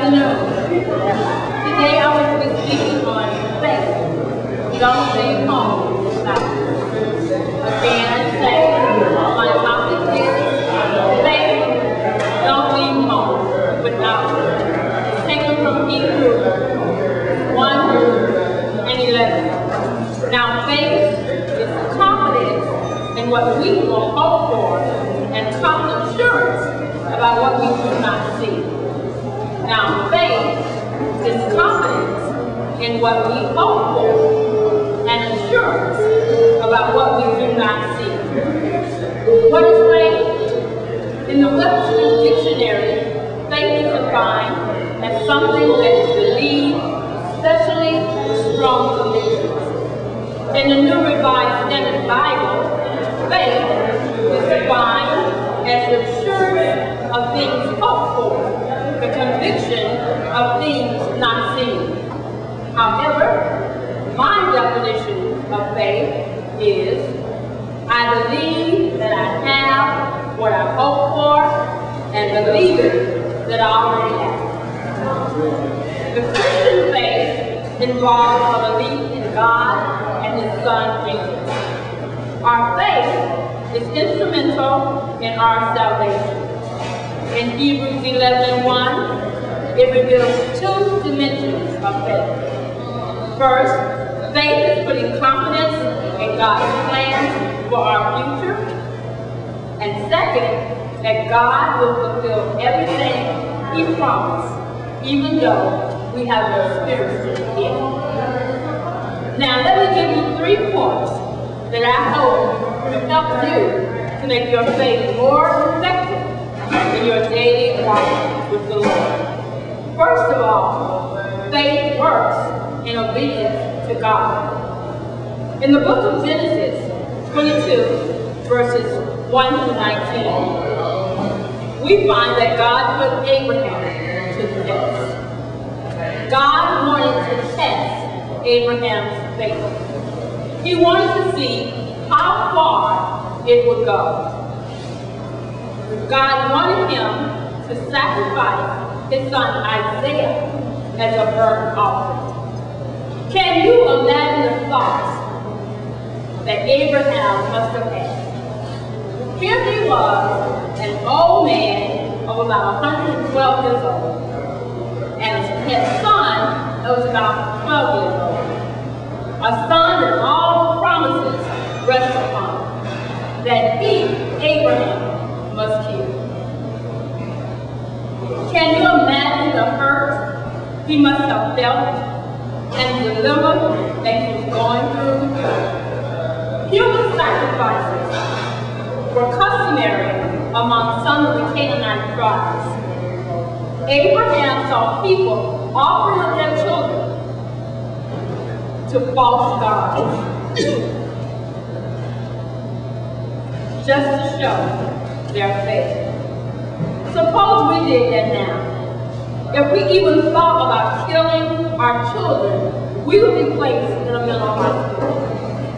afternoon. Today I will be speaking on faith. Don't leave home without it. Again, I say, my topic is faith. Don't leave home without it. It's taken from Hebrews 1 and 11. Now faith is confidence in what we will hope for and confident assurance about what we do not see. Now, faith is confidence in what we hope for and assurance about what we do not see. What is faith? In the Webster's Dictionary, faith is defined as something that is believed, especially strong convictions. In the New Revised Standard Bible, faith is defined as the assurance of things hoped for, the conviction of things not seen. However, my definition of faith is, I believe that I have what I hope for and believe it that I already have. The Christian faith involves a belief in God and His Son Jesus. Our faith is instrumental in our salvation. In Hebrews 11:1, it reveals two dimensions of faith. First, faith is putting confidence in God's plans for our future. And second, that God will fulfill everything He promised, even though we haven't experienced it yet. Now, let me give you 3 points that I hope will help you to make your faith more effective in your daily walk with the Lord. First of all, faith works in obedience to God. In the book of Genesis 22, verses 1 to 19, we find that God put Abraham to the test. God wanted to test Abraham's faith. He wanted to see how far it would go. God wanted him to sacrifice his son Isaiah as a burnt offering. Can you imagine the thoughts that Abraham must have had? Here he was, an old man of about 112 years old, and his son that was about 12 years old. A son that all promises rest upon, that he, Abraham, must kill. Can you imagine the hurt he must have felt and the dilemma that he was going through? Human sacrifices were customary among some of the Canaanite tribes. Abraham saw people offering up their children to false gods, just to show their faith. Suppose we did that now. If we even thought about killing our children, we would be placed in a mental hospital.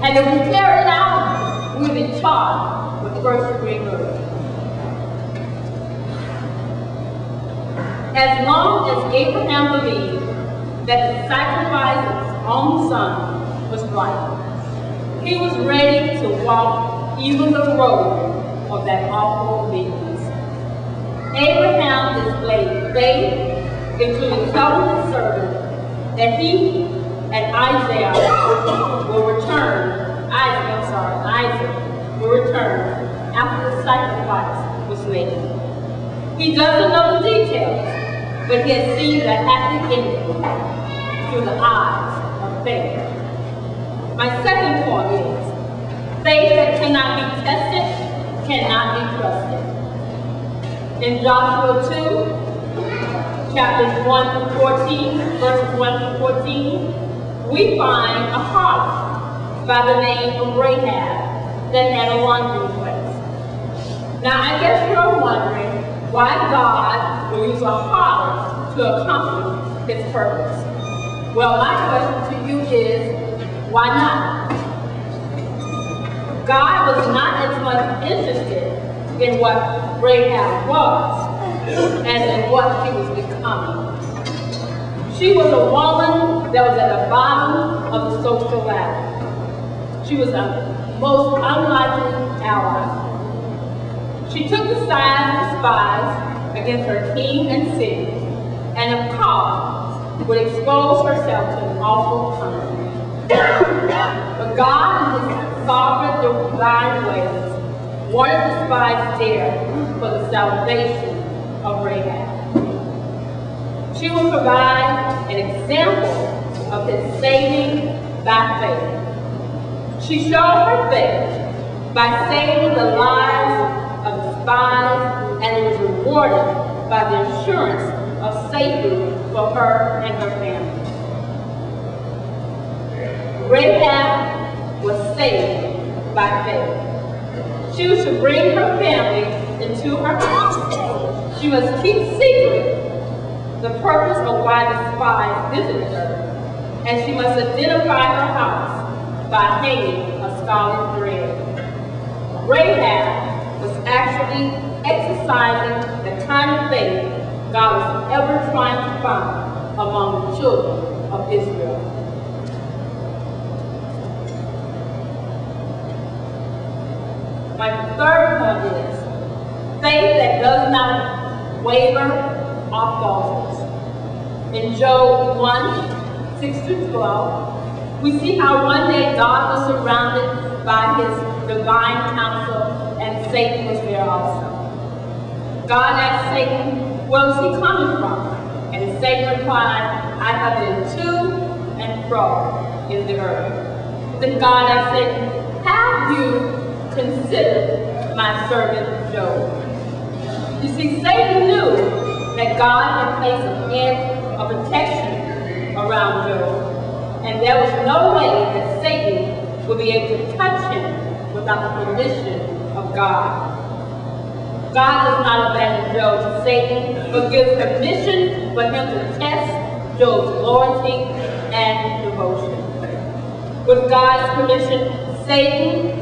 And if we carried it out, we would be charged with first-degree murder. As long as Abraham believed that the sacrifice of his own son was right, he was ready to walk even the road of that awful obedience. Abraham displayed faith, including telling his servant that he and Isaac will return after the sacrifice was made. He doesn't know the details, but he has seen the happy ending through the eyes of faith. My second point is, faith that cannot be tested cannot be trusted. In Joshua 2, chapters 1 through 14, verses 1 through 14, we find a harlot by the name of Rahab that had a laundry place. Now, I guess you're wondering why God will use a harlot to accomplish his purpose. Well, my question to you is, why not? God was not as much interested in what Rahab was as in what she was becoming. She was a woman that was at the bottom of the social ladder. She was a most unlikely ally. She took the side of the spies against her king and city, and if caught, would expose herself to an awful punishment. But God, in his sovereign divine ways, wanted the spies there for the salvation of Rahab. She will provide an example of his saving by faith. She showed her faith by saving the lives of the spies, and it was rewarded by the assurance of safety for her and her family. Rahab was saved by faith. She was to bring her family into her house. She must keep secret the purpose of why the spies visited her, and she must identify her house by hanging a scarlet thread. Rahab was actually exercising the kind of faith God was ever trying to find among the children of Israel. My third point is faith that does not waver or falters. In Job 1, 6-12, we see how one day God was surrounded by his divine counsel, and Satan was there also. God asked Satan, where was he coming from? And Satan replied, I have been to and fro in the earth. Then God asked Satan, have you considered my servant Job? You see, Satan knew that God had placed a hedge of protection around Job, and there was no way that Satan would be able to touch him without the permission of God. God does not abandon Job to Satan, but gives permission for him to test Job's loyalty and devotion. With God's permission, Satan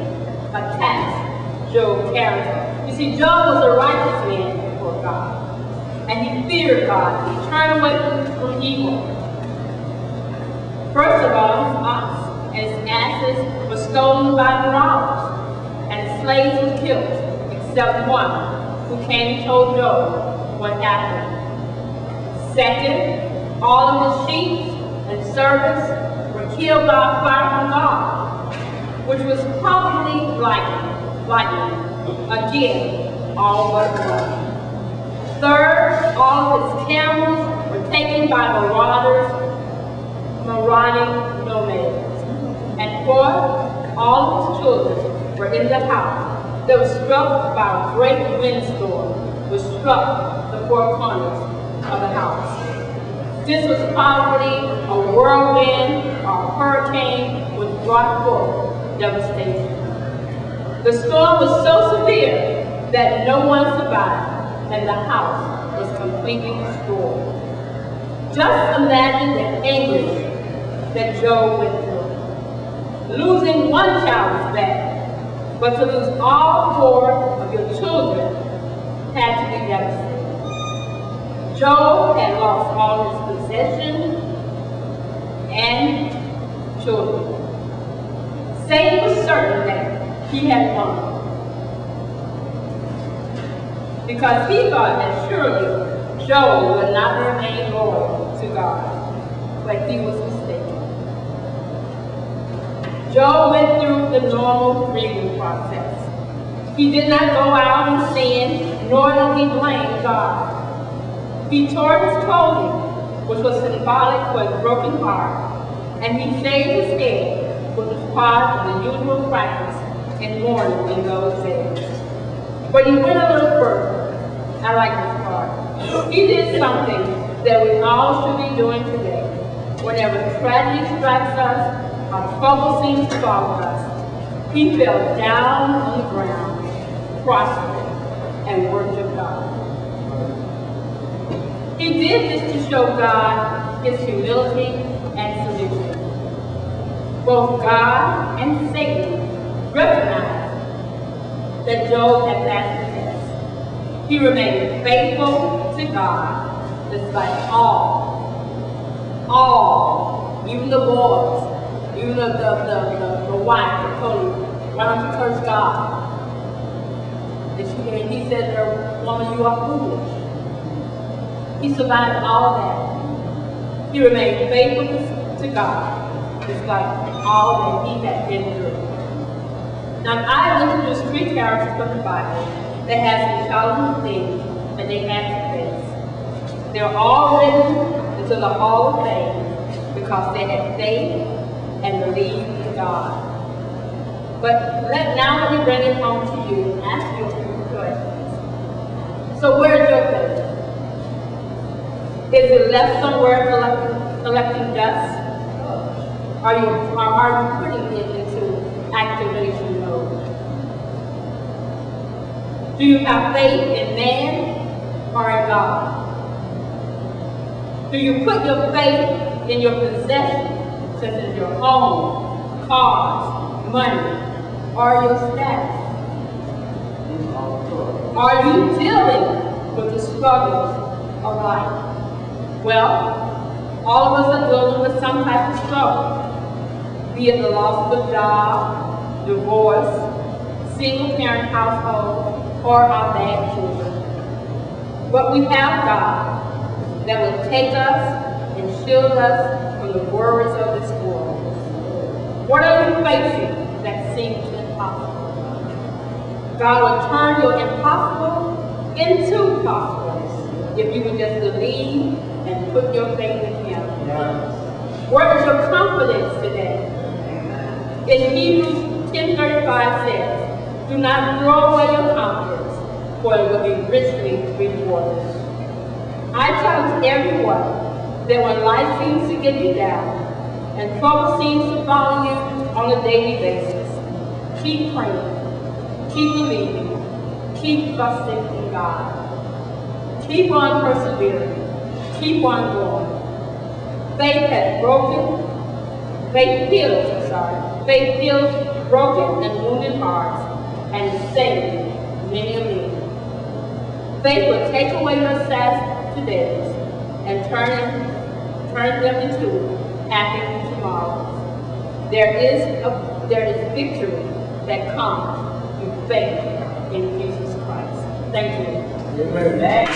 attacked Job's character. You see, Job was a righteous man before God, and he feared God. He turned away from evil. First of all, his ox and his asses were stolen by marauders, and his slaves were killed, except one who came and told Job what happened. Second, all of his sheep and servants were killed by fire from God, which was probably lightning. Again, all but one. Third, all of his camels were taken by marauding nomads. And fourth, all of his children were in the house. They were struck by a great windstorm, which struck the four corners of the house. This was probably a whirlwind or a hurricane which brought forth devastation. The storm was so severe that no one survived, and the house was completely destroyed. Just imagine the anguish that Job went through. Losing one child is bad, but to lose all four of your children had to be devastating. Job had lost all his possessions and children. Satan was certain that he had won, because he thought that surely Job would not remain loyal to God, but he was mistaken. Job went through the normal grieving process. He did not go out and sin, nor did he blame God. He tore his clothing, which was symbolic for his broken heart, and he shaved his head, which was part of the usual practice in mourning in those days. But he went a little further. I like this part. He did something that we all should be doing today. Whenever tragedy strikes us, or trouble seems to follow us, he fell down on the ground, prostrate, and worshiped God. He did this to show God his humility and submission. Both God and Satan recognized that Job had passed the test. He remained faithful to God despite all All, even the boys, even the wife, that told him, why don't you curse God? And he said to her, woman, you are foolish. He survived all that. He remained faithful to God, just like all that he had been through. Now, I looked at those three characters from the Bible that have some challenging things and they had to face. They're all written into the Hall of Fame because they had faith and believed in God. But now let me bring it home to you and ask you a few questions. So where's your faith? Is it left somewhere collecting dust? Are you putting it into activation mode? Do you have faith in man or in God? Do you put your faith in your possessions, such as your home, cars, money, or your status? Are you dealing with the struggles of life? Well, all of us are dealing with some type of struggle, be it the loss of a job, divorce, single-parent household, or our bad children. But we have God that will take us and shield us from the worries of this world. What are you facing that seems impossible? God will turn your impossible into possible if you would just believe and put your faith in Him. Where is your confidence today? In Hebrews 10:35 says, do not throw away your confidence, for it will be richly rewarded. I challenge everyone that when life seems to get you down and trouble seems to follow you on a daily basis, keep praying, keep believing, keep trusting in God. Keep on persevering, keep on going. Faith heals broken and wounded hearts and saves many a living. Faith will take away your sad todays and turn them into happy tomorrows. There is victory that comes through faith in Jesus Christ. Thank you. Amen.